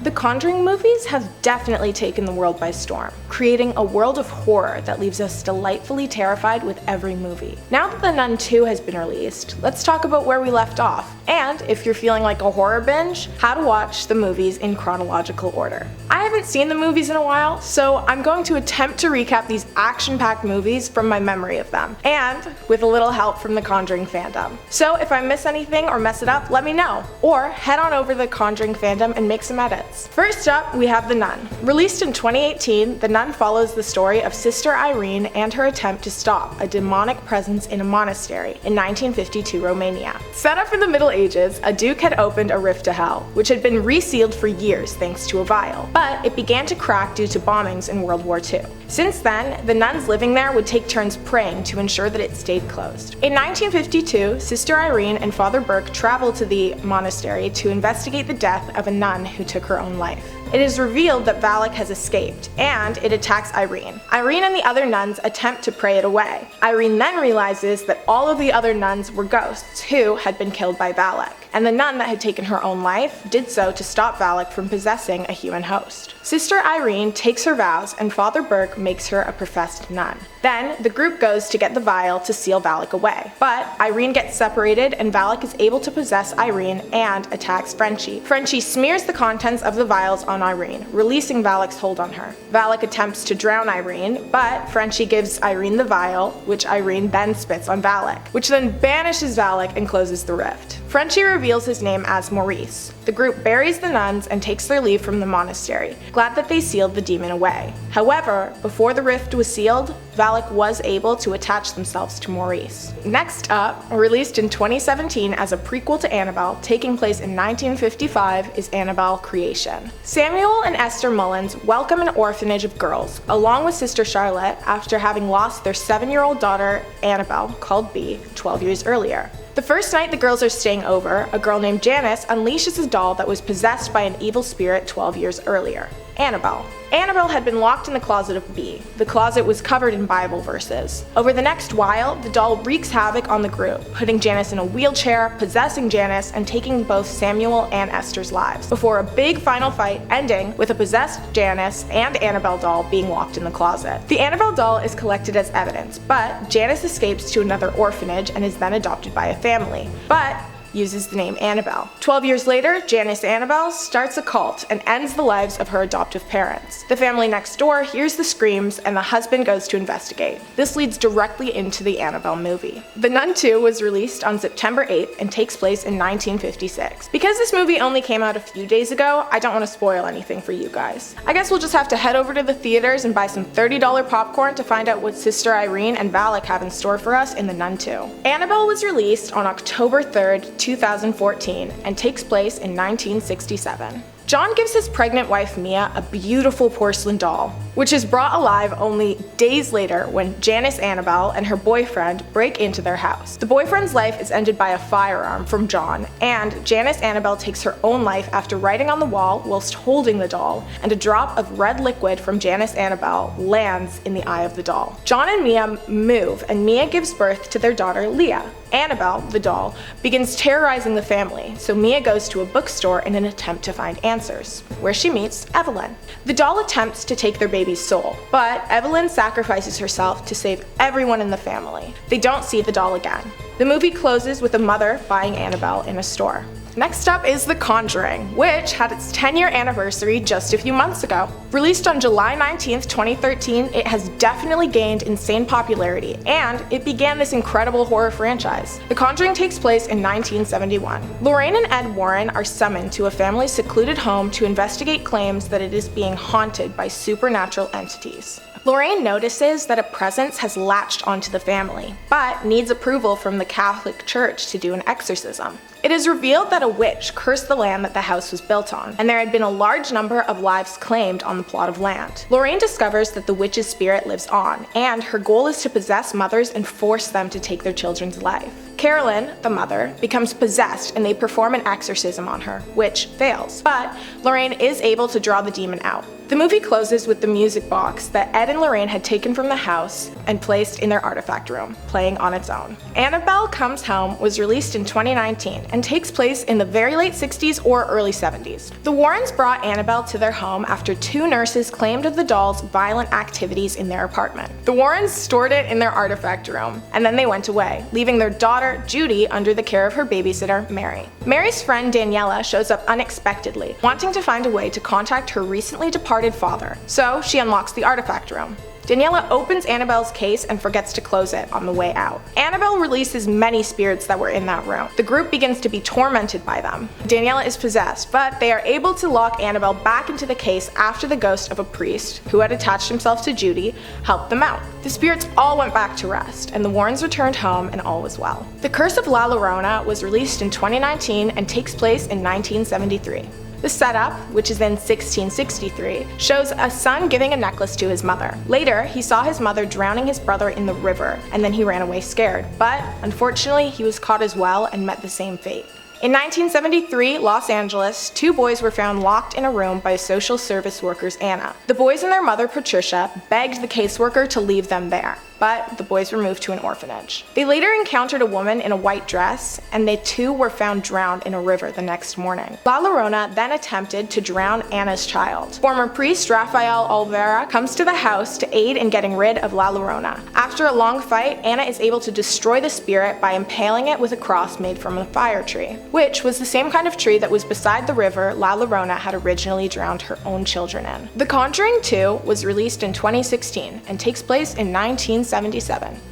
The Conjuring movies have definitely taken the world by storm, creating a world of horror that leaves us delightfully terrified with every movie. Now that The Nun 2 has been released, let's talk about where we left off, and if you're feeling like a horror binge, how to watch the movies in chronological order. I haven't seen the movies in a while, so I'm going to attempt to recap these action-packed movies from my memory of them, and with a little help from the Conjuring fandom. So if I miss anything or mess it up, let me know, or head on over to the Conjuring fandom and make some edits. First up, we have The Nun. Released in 2018, The Nun follows the story of Sister Irene and her attempt to stop a demonic presence in a monastery in 1952 Romania. Set up in the Middle Ages, a duke had opened a rift to hell, which had been resealed for years thanks to a vial, but it began to crack due to bombings in World War II. Since then, the nuns living there would take turns praying to ensure that it stayed closed. In 1952, Sister Irene and Father Burke traveled to the monastery to investigate the death of a nun who took her own life. It is revealed that Valak has escaped, and it attacks Irene. Irene and the other nuns attempt to pray it away. Irene then realizes that all of the other nuns were ghosts who had been killed by Valak, and the nun that had taken her own life did so to stop Valak from possessing a human host. Sister Irene takes her vows, and Father Burke makes her a professed nun. Then, the group goes to get the vial to seal Valak away. But Irene gets separated, and Valak is able to possess Irene and attacks Frenchie. Frenchie smears the contents of the vials on Irene, releasing Valak's hold on her. Valak attempts to drown Irene, but Frenchie gives Irene the vial, which Irene then spits on Valak, which then banishes Valak and closes the rift. Frenchie reveals his name as Maurice. The group buries the nuns and takes their leave from the monastery, glad that they sealed the demon away. However, before the rift was sealed, Valak was able to attach themselves to Maurice. Next up, released in 2017 as a prequel to Annabelle, taking place in 1955, is Annabelle Creation. Samuel and Esther Mullins welcome an orphanage of girls, along with Sister Charlotte, after having lost their 7-year-old daughter, Annabelle, called B, 12 years earlier. The first night the girls are staying over, a girl named Janice unleashes a doll that was possessed by an evil spirit 12 years earlier, Annabelle. Annabelle had been locked in the closet of B. The closet was covered in Bible verses. Over the next while, the doll wreaks havoc on the group, putting Janice in a wheelchair, possessing Janice, and taking both Samuel and Esther's lives, before a big final fight ending with a possessed Janice and Annabelle doll being locked in the closet. The Annabelle doll is collected as evidence, but Janice escapes to another orphanage and is then adopted by a family. But uses the name Annabelle. 12 years later, Janice Annabelle starts a cult and ends the lives of her adoptive parents. The family next door hears the screams and the husband goes to investigate. This leads directly into the Annabelle movie. The Nun 2 was released on September 8th and takes place in 1956. Because this movie only came out a few days ago, I don't want to spoil anything for you guys. I guess we'll just have to head over to the theaters and buy some $30 popcorn to find out what Sister Irene and Valak have in store for us in The Nun 2. Annabelle was released on October 3rd, 2014 and takes place in 1967. John gives his pregnant wife Mia a beautiful porcelain doll, which is brought alive only days later when Janice Annabelle and her boyfriend break into their house. The boyfriend's life is ended by a firearm from John, and Janice Annabelle takes her own life after writing on the wall whilst holding the doll, and a drop of red liquid from Janice Annabelle lands in the eye of the doll. John and Mia move, and Mia gives birth to their daughter Leah. Annabelle, the doll, begins terrorizing the family, so Mia goes to a bookstore in an attempt to find answers, where she meets Evelyn. The doll attempts to take their baby's soul, but Evelyn sacrifices herself to save everyone in the family. They don't see the doll again. The movie closes with a mother buying Annabelle in a store. Next up is The Conjuring, which had its 10-year anniversary just a few months ago. Released on July 19th, 2013, it has definitely gained insane popularity, and it began this incredible horror franchise. The Conjuring takes place in 1971. Lorraine and Ed Warren are summoned to a family's secluded home to investigate claims that it is being haunted by supernatural entities. Lorraine notices that a presence has latched onto the family, but needs approval from the Catholic Church to do an exorcism. It is revealed that a witch cursed the land that the house was built on, and there had been a large number of lives claimed on the plot of land. Lorraine discovers that the witch's spirit lives on, and her goal is to possess mothers and force them to take their children's life. Carolyn, the mother, becomes possessed and they perform an exorcism on her, which fails, but Lorraine is able to draw the demon out. The movie closes with the music box that Ed and Lorraine had taken from the house and placed in their artifact room, playing on its own. Annabelle Comes Home was released in 2019 and takes place in the very late 60s or early 70s. The Warrens brought Annabelle to their home after 2 nurses claimed of the doll's violent activities in their apartment. The Warrens stored it in their artifact room, and then they went away, leaving their daughter, Judy, under the care of her babysitter, Mary. Mary's friend Daniela shows up unexpectedly, wanting to find a way to contact her recently departed father, so she unlocks the artifact room. Daniela opens Annabelle's case and forgets to close it on the way out. Annabelle releases many spirits that were in that room. The group begins to be tormented by them. Daniela is possessed, but they are able to lock Annabelle back into the case after the ghost of a priest, who had attached himself to Judy, helped them out. The spirits all went back to rest, and the Warrens returned home and all was well. The Curse of La Llorona was released in 2019 and takes place in 1973. The setup, which is in 1663, shows a son giving a necklace to his mother. Later, he saw his mother drowning his brother in the river, and then he ran away scared, but unfortunately he was caught as well and met the same fate. In 1973, Los Angeles, 2 boys were found locked in a room by social service workers Anna. The boys and their mother Patricia begged the caseworker to leave them there, but the boys were moved to an orphanage. They later encountered a woman in a white dress, and they too were found drowned in a river the next morning. La Llorona then attempted to drown Anna's child. Former priest Rafael Olvera comes to the house to aid in getting rid of La Llorona. After a long fight, Anna is able to destroy the spirit by impaling it with a cross made from a fire tree, which was the same kind of tree that was beside the river La Llorona had originally drowned her own children in. The Conjuring 2 was released in 2016 and takes place in 1977.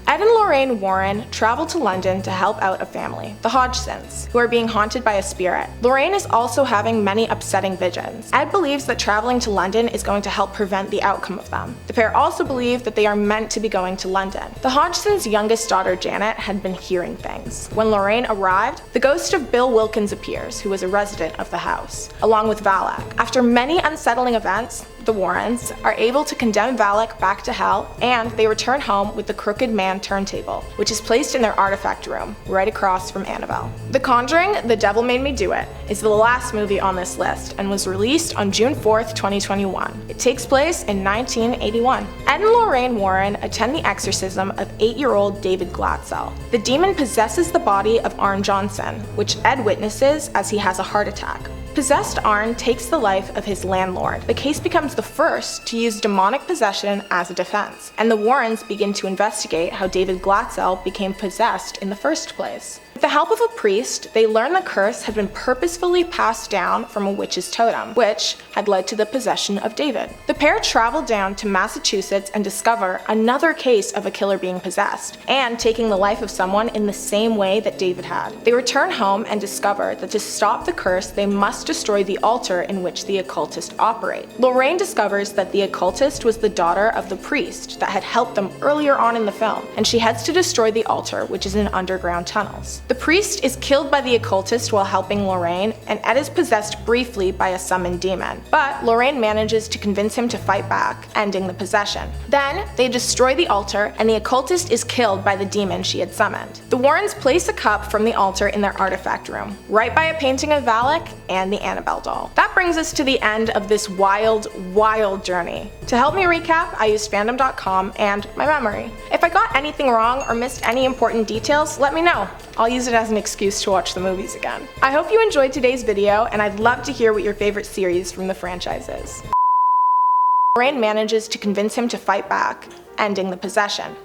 Ed and Lorraine Warren travel to London to help out a family, the Hodgsons, who are being haunted by a spirit. Lorraine is also having many upsetting visions. Ed believes that traveling to London is going to help prevent the outcome of them. The pair also believe that they are meant to be going to London. The Hodgsons' youngest daughter Janet had been hearing things. When Lorraine arrived, the ghost of Bill Wilkins appears, who was a resident of the house, along with Valak. After many unsettling events, the Warrens are able to condemn Valak back to hell, and they return home with the Crooked Man turntable, which is placed in their artifact room, right across from Annabelle. The Conjuring, The Devil Made Me Do It, is the last movie on this list and was released on June 4th, 2021. It takes place in 1981. Ed and Lorraine Warren attend the exorcism of 8-year-old David Glatzel. The demon possesses the body of Arn Johnson, which Ed witnesses as he has a heart attack. Possessed Arn takes the life of his landlord. The case becomes the first to use demonic possession as a defense, and the Warrens begin to investigate how David Glatzel became possessed in the first place. With the help of a priest, they learn the curse had been purposefully passed down from a witch's totem, which had led to the possession of David. The pair travel down to Massachusetts and discover another case of a killer being possessed, and taking the life of someone in the same way that David had. They return home and discover that to stop the curse, they must destroy the altar in which the occultist operate. Lorraine discovers that the occultist was the daughter of the priest that had helped them earlier on in the film, and she heads to destroy the altar, which is in underground tunnels. The priest is killed by the occultist while helping Lorraine, and Ed is possessed briefly by a summoned demon, but Lorraine manages to convince him to fight back, ending the possession. Then, they destroy the altar, and the occultist is killed by the demon she had summoned. The Warrens place a cup from the altar in their artifact room, right by a painting of Valak and the Annabelle doll. That brings us to the end of this wild, wild journey. To help me recap, I used fandom.com and my memory. If I got anything wrong or missed any important details, let me know. I'll use it as an excuse to watch the movies again. I hope you enjoyed today's video, and I'd love to hear what your favorite series from the franchise is. Lorraine manages to convince him to fight back, ending the possession.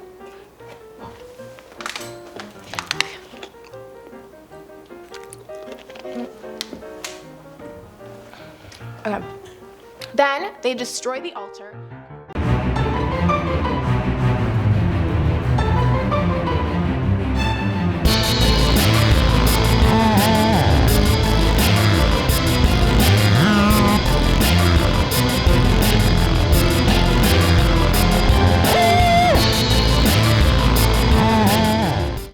Then, they destroy the altar.